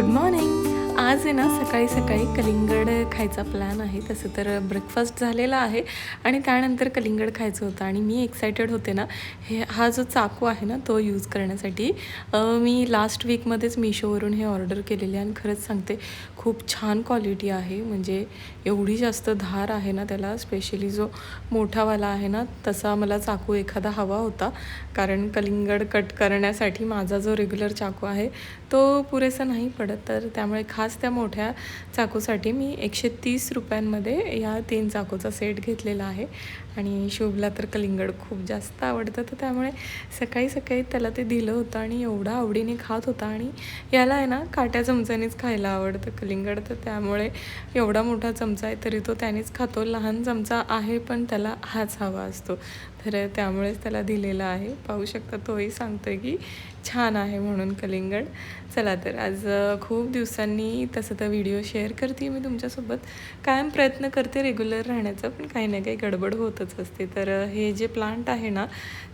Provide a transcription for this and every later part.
Good morning. आज आहे ना सकाळी सकाळी कलिंगड खायचा प्लॅन आहे. तसं तर ब्रेकफास्ट झालेला आहे आणि त्यानंतर कलिंगड खायचं होतं आणि मी एक्सायटेड होते ना हा जो चाकू आहे ना तो यूज करण्यासाठी. मी लास्ट वीकमध्येच मिशोवरून हे ऑर्डर केलेले आणि खरंच सांगते खूप छान क्वालिटी आहे. म्हणजे एवढी जास्त धार आहे ना त्याला, स्पेशली जो मोठावाला आहे ना तसा मला चाकू एखादा हवा होता, कारण कलिंगड कट करण्यासाठी माझा जो रेग्युलर चाकू आहे तो पुरेसा नाही पडत. तर त्यामुळे खास त्या मोठ्या चाकूसाठी मी 130 रुपयांमध्ये या 3 चाकूचा सेट घेतलेला आहे. आणि शुभला तर कलिंगड खूप जास्त आवडतं, तर त्यामुळे सकाळी सकाळी त्याला ते दिलं होतं आणि एवढा आवडीने खात होता. आणि याला आहे ना काट्या चमच्यानेच खायला आवडतं कलिंगड, तर त्यामुळे एवढा मोठा चमचा आहे तरी तो त्यानेच खातो. लहान चमचा आहे पण त्याला हाच हवा असतो, तर त्यामुळेच त्याला दिलेला आहे. पाहू शकता तोही सांगतो आहे की छान आहे म्हणून कलिंगड. चला तर आज खूप दिवसांनी तसं तर व्हिडिओ शेअर करते मी तुमच्यासोबत. कायम प्रयत्न करते रेग्युलर राहण्याचा, पण काही ना काही गडबड होतच असते. तर हे जे प्लांट आहे ना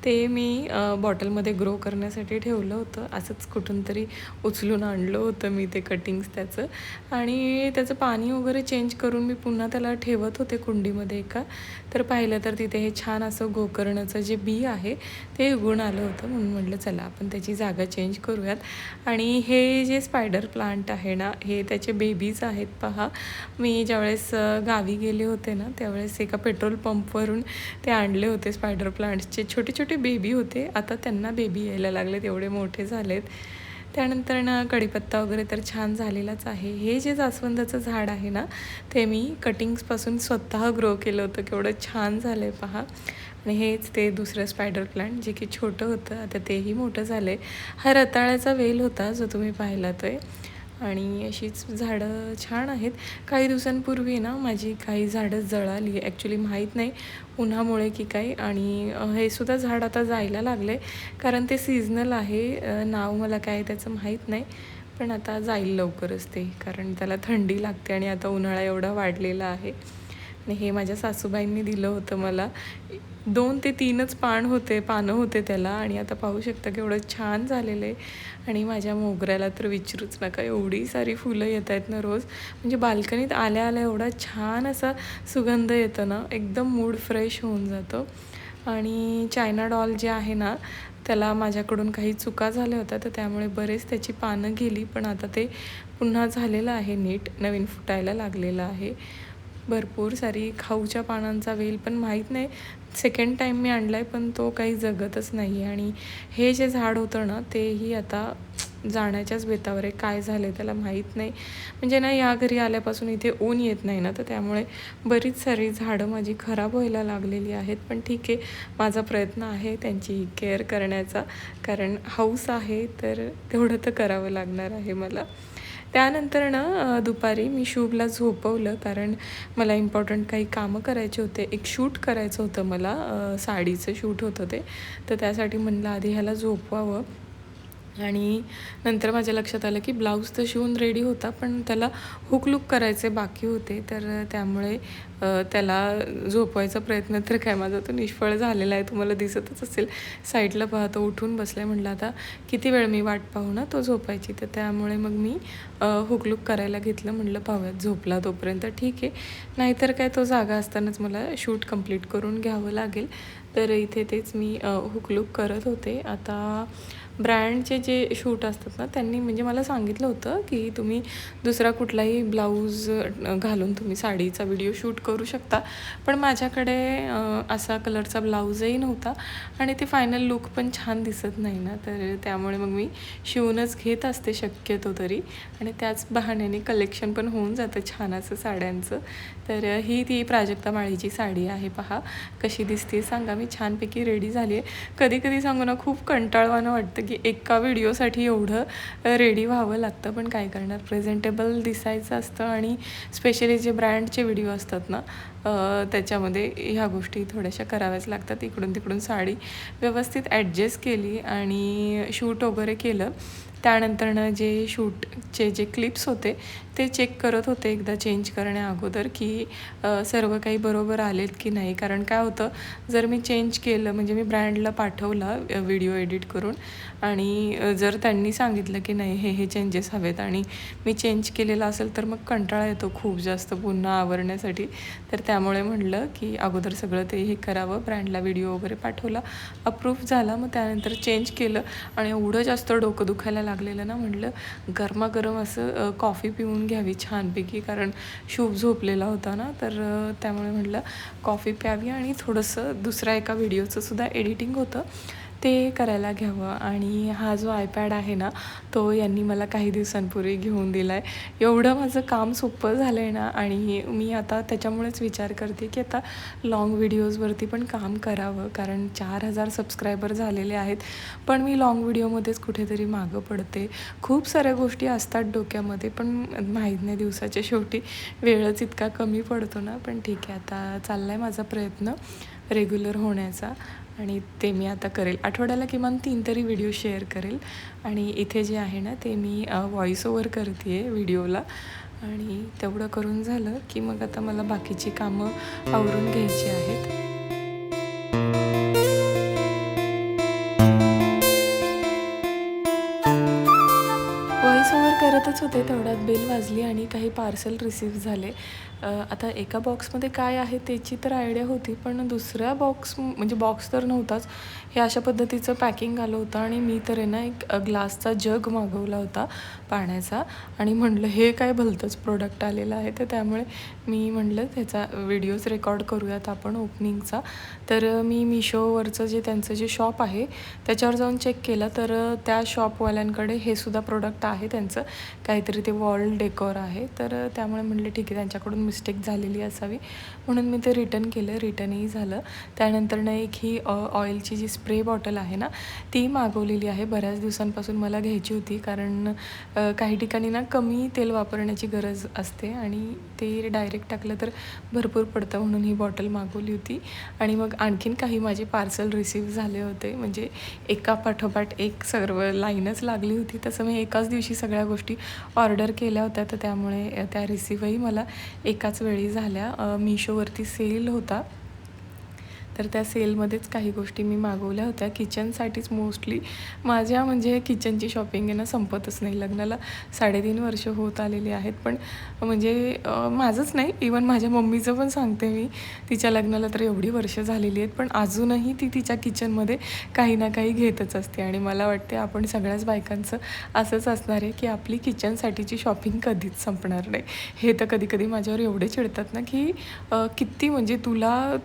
ते मी बॉटलमध्ये ग्रो करण्यासाठी ठेवलं होतं. असंच कुठून तरी उचलून आणलं होतं मी ते कटिंग्स त्याचं, आणि त्याचं पाणी वगैरे चेंज करून मी पुन्हा त्याला ठेवत होते कुंडीमध्ये एका. तर पाहिलं तर तिथे हे छान असं गोकर्णाचं जे बी आहे ते उगवून आलं होतं. म्हणून म्हटलं चला आपण त्याची जागा चेंज करूयात. आणि हे जे स्पायडर प्लांट आहे ना हे त्याचे बेबीज आहेत. पहा, मी ज्यावेळेस गावी गेले होते ना त्यावेळेस एका पेट्रोल पंपवरून ते आणले होते स्पायडर प्लांट्सचे. छोटे छोटे बेबी होते, आता त्यांना बेबी यायला लागलेत, एवढे मोठे झालेत. त्यानंतर ना कढीपत्ता वगैरे तर छान झालेलाच आहे. हे जे जास्वंदाचं झाड आहे ना ते मी कटिंग्सपासून स्वतः ग्रो केलं होतं. केवढं छान झालं आहे पहा. आणि हेच ते दुसरं स्पायडर प्लांट जे की छोटं होतं, आता तेही मोठं झालं आहे. हा रताळ्याचा वेल होता जो तुम्ही पाहिला तो आहे. आणि अशीच झाडं छान आहेत. काही दिवसांपूर्वी ना माझी काही झाडं जळाली, ॲक्च्युली माहीत नाही उन्हामुळे की काय. आणि हे सुद्धा झाड आता जायला लागले, कारण ते सीझनल आहे. नाव मला काय त्याचं माहीत नाही, पण आता जाईल लवकरच ते, कारण त्याला थंडी लागते आणि आता उन्हाळा एवढा वाढलेला आहे. आणि हे माझ्या सासूबाईंनी दिलं होतं मला. 2 ते 3च पानं होते त्याला, आणि आता पाहू शकता केवढं छान झालेलं आहे. आणि माझ्या मोगऱ्याला तर विचारूच नका, एवढी सारी फुलं येत आहेत ना रोज. म्हणजे बाल्कनीत आल्या आल्या एवढा छान असा सुगंध येतो ना, एकदम मूड फ्रेश होऊन जातो. आणि चायना डॉल जे आहे ना त्याला माझ्याकडून काही चुका झाल्या होत्या, तर त्यामुळे बरेच त्याची पानं गेली, पण आता ते पुन्हा झालेलं आहे, नीट नवीन फुटायला लागलेलं आहे. भरपूर सारी खाऊच्या पानांचा वेल, पण माहीत नाही सेकंड टाईम मी आणला आहे पण तो काही जगतच नाही. आणि हे जे झाड होतं ना तेही आता जाण्याच्याच बेतावर आहे. काय झालं आहे त्याला माहीत नाही. म्हणजे ना या घरी आल्यापासून इथे ऊन येत नाही ना, तर त्यामुळे बरीच सारी झाडं माझी खराब व्हायला लागलेली आहेत. पण ठीक आहे, माझा प्रयत्न आहे त्यांची केअर करण्याचा, कारण हौस आहे तर तेवढं तर करावं लागणार आहे मला. त्यानंतर ना दुपारी मी शुभला झोपवलं, कारण मला इम्पॉर्टंट काही कामं करायचे होते. एक शूट करायचं होतं मला, साडीचं शूट होतं ते, तर त्यासाठी म्हणलं आधी ह्याला झोपवावं. आणि नंतर माझ्या लक्षात आलं की ब्लाऊज तर शिवून रेडी होता, पण त्याला हुक लूक करायचे बाकी होते. तर त्यामुळे त्याला झोपवायचा प्रयत्न तर काय माझा तो निष्फळ झालेला आहे, तुम्हाला दिसतच असेल. साईडला पाहतो उठून बसला आहे. म्हटलं आता किती वेळ मी वाट पाहू ना तो झोपायची, तर त्यामुळे मग मी हुक लूक करायला घेतलं. म्हटलं पाहूयात झोपला तोपर्यंत ठीक आहे, नाहीतर काय तो जागा असतानाच मला शूट कंप्लीट करून घ्यावं लागेल. तर इथे तेच मी हुक लूक करत होते. आता ब्रँडचे जे शूट असतात ना त्यांनी म्हणजे मला सांगितलं होतं की तुम्ही दुसरा कुठलाही ब्लाऊज घालून तुम्ही साडीचा व्हिडिओ शूट करू शकता, पण माझ्याकडे असा कलरचा ब्लाऊजही नव्हता आणि ते फायनल लुक पण छान दिसत नाही ना, तर त्यामुळे मग मी शिवूनच घेत असते शक्यतो तरी. आणि त्याच बहाण्याने कलेक्शन पण होऊन जातं छान असं साड्यांचं. तर ही ती प्राजक्ता माळीची साडी आहे. पहा कशी दिसते सांगा. मी छानपैकी रेडी झाली आहे. कधी कधी सांगू ना खूप कंटाळवाणं वाटतं की एका व्हिडिओसाठी एवढं रेडी व्हावं लागतं, पण काय करणार, प्रेझेंटेबल दिसायचं असतं. आणि स्पेशली जे ब्रँडचे व्हिडिओ असतात ना त्याच्यामध्ये ह्या गोष्टी थोड्याशा कराव्याच लागतात. इकडून तिकडून साडी व्यवस्थित ॲडजस्ट केली आणि शूट वगैरे केलं. त्यानंतरनं जे शूटचे जे क्लिप्स होते ते चेक करत होते एकदा चेंज करण्या अगोदर की सर्व काही बरोबर आलेत की नाही. कारण काय होतं, जर मी चेंज केलं म्हणजे मी ब्रँडला पाठवला व्हिडिओ एडिट करून आणि जर त्यांनी सांगितलं की नाही हे चेंजेस हवेत आणि मी चेंज केलेलं असेल तर मग कंटाळा येतो खूप जास्त पुन्हा आवरण्यासाठी. तर त्यामुळे म्हटलं की अगोदर सगळं ते हे करावं. ब्रँडला व्हिडिओ वगैरे पाठवला, अप्रूव्ह झाला. मग त्यानंतर चेंज केलं आणि एवढं जास्त डोकं दुखायला लागलेलं ना, म्हटलं गरमागरम असं कॉफी पिऊन घ्यावी छानपैकी, कारण शुभ झोपलेला होता ना. तर त्यामुळे म्हटलं कॉफी प्यावी आणि थोडंसं दुसऱ्या एका व्हिडिओचं सुद्धा एडिटिंग होतं ते करायला घ्यावं. आणि हा जो आयपॅड आहे ना, तो यांनी मला काही दिवसांपूर्वी घेऊन दिला आहे. एवढं माझं काम सोपं झालं आहे ना, आणि मी आता त्याच्यामुळेच विचार करते की आता लाँग व्हिडिओजवरती पण काम करावं. कारण 4,000 सबस्क्रायबर झालेले आहेत, पण मी लाँग व्हिडिओमध्येच कुठेतरी मागं पडते. खूप साऱ्या गोष्टी असतात डोक्यामध्ये, पण माहीत नाही, दिवसाच्या शेवटी वेळच इतका कमी पडतो ना. पण ठीक आहे, आता चालला आहे माझा प्रयत्न रेग्युलर होण्याचा आणि ते मी आता करेल. आठवड्याला किमान 3 तरी व्हिडिओ शेअर करेल. आणि इथे जे आहे ना, ते मी व्हॉईस ओव्हर करते आहे व्हिडिओला. आणि तेवढं करून झालं की मग आता मला बाकीची कामं आवरून घ्यायची आहेत. व्हॉईस ओव्हर करतच होते, तेवढ्यात बेल वाजली आणि काही पार्सल रिसीव्ह झाले. आता एका बॉक्समध्ये काय आहे त्याची तर आयडिया होती, पण दुसऱ्या म्हणजे बॉक्स तर नव्हताच. हे अशा पद्धतीचं पॅकिंग आलं होतं आणि मी तर आहे ना एक ग्लासचा जग मागवला होता पाण्याचा आणि म्हटलं हे काय भलतंच प्रोडक्ट आलेलं आहे. तर त्यामुळे मी म्हटलं त्याचा व्हिडिओज रेकॉर्ड करूयात आपण ओपनिंगचा. तर मी मिशोवरचं जे त्यांचं जे शॉप आहे त्याच्यावर जाऊन चेक केलं, तर त्या शॉपवाल्यांकडे हे सुद्धा प्रोडक्ट आहे त्यांचं, काहीतरी ते वॉल डेकोर आहे. तर त्यामुळे म्हटलं ठीक आहे, त्यांच्याकडून मिस्टेक झालेली असावी म्हणून मी ते रिटर्न केलं. रिटर्नही झालं. त्यानंतरनं एक ही ऑइलची जी स्प्रे बॉटल आहे ना, ती मागवलेली आहे. बऱ्याच दिवसांपासून मला घ्यायची होती, कारण काही ठिकाणी ना कमी तेल वापरण्याची गरज असते आणि ते डायरेक्ट टाकलं तर भरपूर पडतं, म्हणून ही बॉटल मागवली होती. आणि मग आणखीन काही माझे पार्सल रिसीव्ह झाले होते, म्हणजे एका पाठोपाठ एक सर्व लाईनच लागली होती. तसं मी एकाच दिवशी सगळ्या गोष्टी ऑर्डर केल्या होत्या, तर त्यामुळे त्या रिसीव्हही मला एकाच वेळी झाल्या. मिशोवरती सेल होता, तर त्या सेलमध्येच काही गोष्टी मी मागवल्या होत्या किचनसाठीच मोस्टली. माझ्या म्हणजे किचनची शॉपिंग आहे ना संपतच नाही. लग्नाला 3.5 वर्ष होत आलेली आहेत, पण म्हणजे माझंच नाही, इवन माझ्या मम्मीचं पण सांगते मी. तिच्या लग्नाला तर एवढी वर्ष झालेली आहेत, पण अजूनही ती तिच्या किचनमध्ये काही ना काही घेतच असते. आणि मला वाटते आपण सगळ्याच बायकांचं असंच असणार आहे की आपली किचनसाठीची शॉपिंग कधीच संपणार नाही. हे तर कधी माझ्यावर एवढे चिडतात ना की किती म्हणजे तुला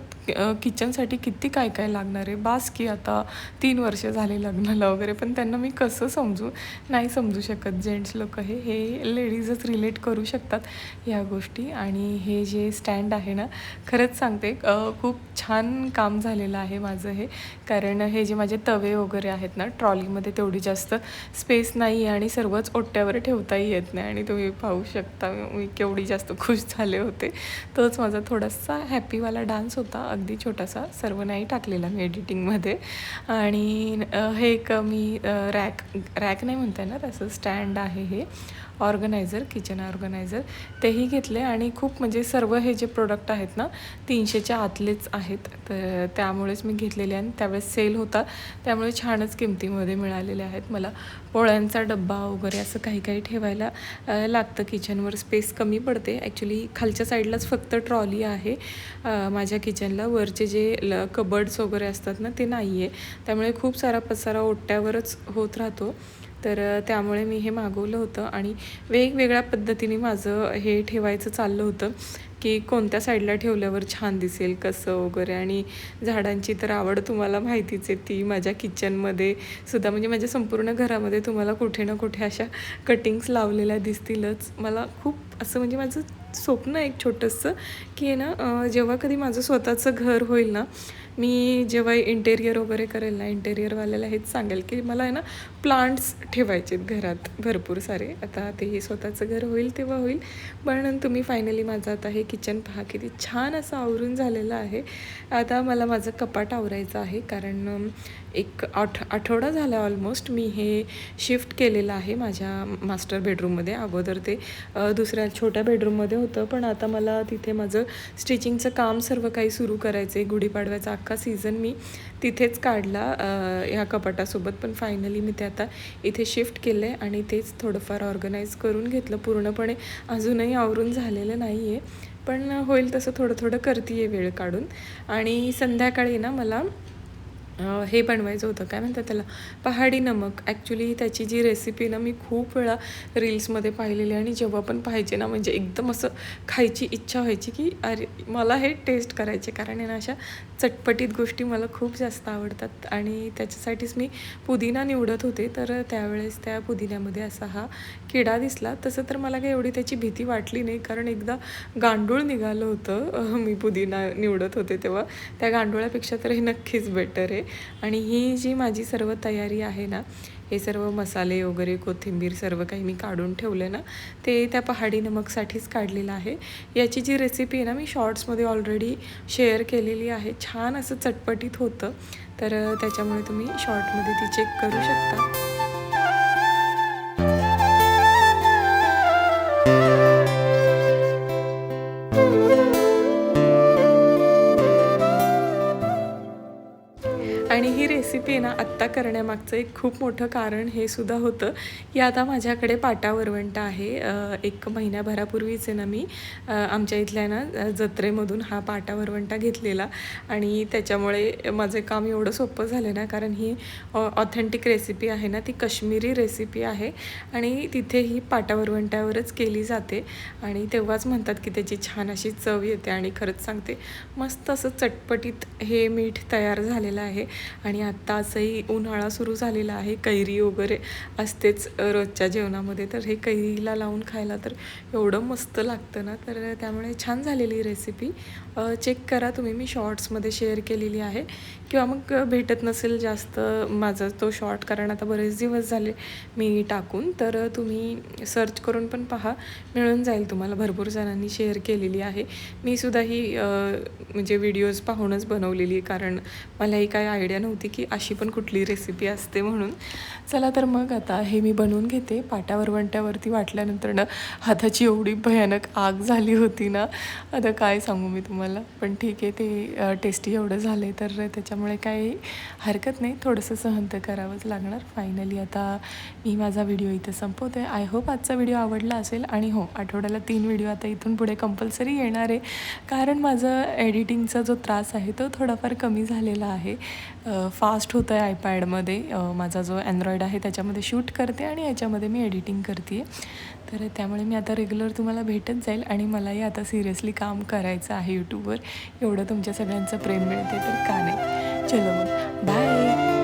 किचनसाठी किती काय काय लागणार आहे, बास की आता 3 वर्ष झाले लग्नाला वगैरे. पण त्यांना मी कसं समजू, नाही समजू शकत. जेंट्स लोक हे लेडीजच रिलेट करू शकतात ह्या गोष्टी. आणि हे जे स्टँड आहे ना, खरंच सांगते खूप छान काम झालेलं आहे माझं हे. कारण हे जे माझे तवे वगैरे आहेत ना, ट्रॉलीमध्ये तेवढी जास्त स्पेस नाही आहे आणि सर्वच ओट्यावर ठेवताही येत नाही. आणि तुम्ही पाहू शकता मी केवढी जास्त खुश झाले होते. तोच माझा थोडासा हॅपीवाला डान्स होता, अगदी छोटासा, सर्व नाही टाकलेला मी एडिटिंगमध्ये. आणि हे एक मी रॅक नाही म्हणता येणार, असं स्टँड आहे हे ऑर्गनायझर, किचन ऑर्गनायझर, तेही घेतले. आणि खूप म्हणजे सर्व हे जे प्रोडक्ट आहेत ना 300च्या आतलेच आहेत, तर त्यामुळेच मी घेतलेले. आणि त्यावेळेस सेल होता, त्यामुळे छानच किमतीमध्ये मिळालेले आहेत मला. पोळ्यांचा डब्बा वगैरे असं काही ठेवायला लागतं किचनवर, स्पेस कमी पडते. ॲक्च्युली खालच्या साईडलाच फक्त ट्रॉली आहे माझ्या किचनला, वरचे जे कबर्ड्स वगैरे असतात ना ते नाही आहे, त्यामुळे खूप सारा पसारा ओट्यावरच होत राहतो. तर त्यामुळे मी हे मागवलं होतं. आणि वेगवेगळ्या पद्धतीने माझं हे ठेवायचं चाललं होतं की कोणत्या साईडला ठेवल्यावर छान दिसेल कसं वगैरे. आणि झाडांची तर आवड तुम्हाला माहितीच आहे, ती माझ्या किचनमध्ये सुद्धा, म्हणजे माझ्या संपूर्ण घरामध्ये तुम्हाला कुठे ना कुठे अशा कटिंग्स लावलेल्या दिसतीलच. मला खूप असं म्हणजे माझं स्वप्न एक छोटंसं की आहे ना, जेव्हा कधी माझं स्वतःचं घर होईल ना, मी जेव्हा इंटेरियर वगैरे करेल ना, इंटेरियरवाल्याला हेच सांगेल की मला आहे ना प्लांट्स ठेवायचे आहेत घरात भरपूर सारे. आता ते स्वतःचं घर होईल तेव्हा होईल. पण तुम्ही फायनली माझं आता हे किचन पहा किती छान असं आवरून झालेलं आहे. आता मला माझं कपाट आवरायचं आहे, कारण एक आठवडा झाला ऑलमोस्ट मी हे शिफ्ट केलेलं आहे माझ्या मास्टर बेडरूममध्ये. अगोदर ते दुसऱ्या छोट्या बेडरूममध्ये होतं, पण आता मला तिथे माझं स्टिचिंगचं काम सर्व काही सुरू करायचं आहे. गुढीपाडव्याचा अख्खा सीझन मी तिथेच काढला ह्या कपाटासोबत. पण फायनली मी ते आता इथे शिफ्ट केलं आहे आणि तेच थोडंफार ऑर्गनाईज करून घेतलं. पूर्णपणे अजूनही आवरून झालेलं नाही आहे, पण होईल तसं थोडं थोडं करते आहे वेळ काढून. आणि संध्याकाळी ना मला हे बनवायचं होतं, काय म्हणतात त्याला, पहाडी नमक. ॲक्च्युली त्याची जी रेसिपी ना मी खूप वेळा रील्समध्ये पाहिलेली, आणि जेव्हा पण पाहायचे ना म्हणजे एकदम असं खायची इच्छा व्हायची की अरे मला हे टेस्ट करायचे. कारण आहे ना अशा चटपटीत गोष्टी मला खूप जास्त आवडतात, आणि त्याच्यासाठीच मी पुदिना निवडत होते. तर त्यावेळेस त्या पुदिन्यामध्ये असा हा किडा दिसला. तसं तर मला काही एवढी त्याची भीती वाटली नाही, कारण एकदा गांडूळ निघालं होतं मी पुदिना निवडत होते तेव्हा. त्या गांडुळापेक्षा तर हे नक्कीच बेटर आहे. आणि ही जी माझी सर्व तयारी आहे ना, हे सर्व मसाले वगैरे, कोथिंबीर सर्व काही मी काढून ठेवले ना, ते त्या पहाडी नमकसाठीच काढलेलं आहे. याची जी रेसिपी आहे ना मी शॉर्ट्समध्ये ऑलरेडी शेअर केलेली आहे. छान असं चटपटीत होतं, तर त्याच्यामुळे तुम्ही शॉर्टमध्ये ती चेक करू शकता. आणि ही रेसिपी ना आत्ता करण्यामागचं एक खूप मोठं कारण हे सुद्धा होतं की आता माझ्याकडे पाटा वरवंटा आहे. 1 महिन्याभरापूर्वीच आहे ना मी आमच्या इथल्या ना जत्रेमधून हा पाटा वरवंटा घेतलेला, आणि त्याच्यामुळे माझं काम एवढं सोपं झालं ना, कारण ही ऑथेंटिक रेसिपी आहे ना, ती काश्मीरी रेसिपी आहे आणि तिथे ही पाटा वरवंट्यावरच केली जाते. आणि तेव्हाच म्हणतात की त्याची छान अशी चव येते. आणि खरंच सांगते, मस्त असं चटपटीत हे मीठ तयार झालेलं आहे. आणि आत्ता असंही उन्हाळा सुरू झालेला आहे, कैरी वगैरे असतेच रोजच्या जेवणामध्ये, तर हे कैरीला लावून खायला तर एवढं मस्त लागतं ना. तर त्यामुळे छान झालेली रेसिपी. चेक करा तुम्ही, मी शॉर्ट्समध्ये शेअर केलेली आहे, किंवा मग भेटत नसेल जास्त माझा तो शॉर्ट, कारण आता बरेच दिवस झाले मी टाकून, तर तुम्ही सर्च करून पण पहा, मिळून जाईल तुम्हाला. भरपूर जणांनी शेअर केलेली आहे. मी सुद्धा ही म्हणजे व्हिडिओज पाहूनच बनवलेली आहे, कारण मलाही काही आयडिया नव्हती की अशी पण कुठली रेसिपी असते म्हणून. चला तर मग आता हे मी बनवून घेते. पाटा वरवंट्यावरती वाटल्यानंतर ना हाताची एवढी भयानक आग झाली होती ना, आता काय सांगू मी तुम्हाला. पण ठीक आहे, ते टेस्टी एवढं झालं आहे तर त्याच्यामुळे काही हरकत नाही, थोडंसं सहन तर करावंच लागणार. फायनली आता मी माझा व्हिडिओ इथं संपवते. आय होप आजचा व्हिडिओ आवडला असेल. आणि हो, आठवड्याला 3 व्हिडिओ आता इथून पुढे कंपल्सरी येणार आहे, कारण माझं एडिटिंगचा जो त्रास आहे तो थोडाफार कमी झालेला आहे. फास्ट होतं आहे आयपॅडमध्ये. माझा जो अँड्रॉईड आहे त्याच्यामध्ये शूट करते आणि याच्यामध्ये मी एडिटिंग करते आहे. तर त्यामुळे मी आता रेग्युलर तुम्हाला भेटत जाईल. आणि मलाही आता सिरियसली काम करायचं आहे यूट्यूबवर. एवढं तुमच्या सगळ्यांचं प्रेम मिळते तर का नाही. चलो मग, बाय.